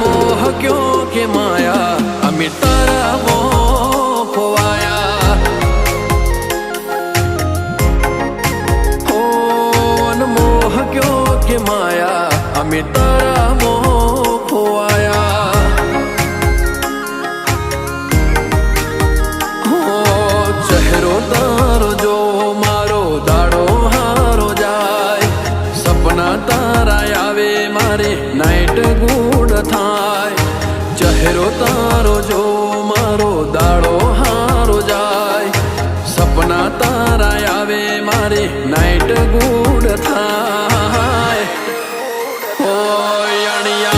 मोह क्यों के माया अमी तारा मोह खोवाया मोह क्यों के माया अमी तारा मोह खोवाया चेहरो तारो जो मारो दाड़ो हारो जाए सपना तारा आवे मारे नाइट गुड थाय चेहरो तारो जो मारो दाड़ो हारो जाए सपना तारा आवे मारे नाइट गुड थाय ओ यानिया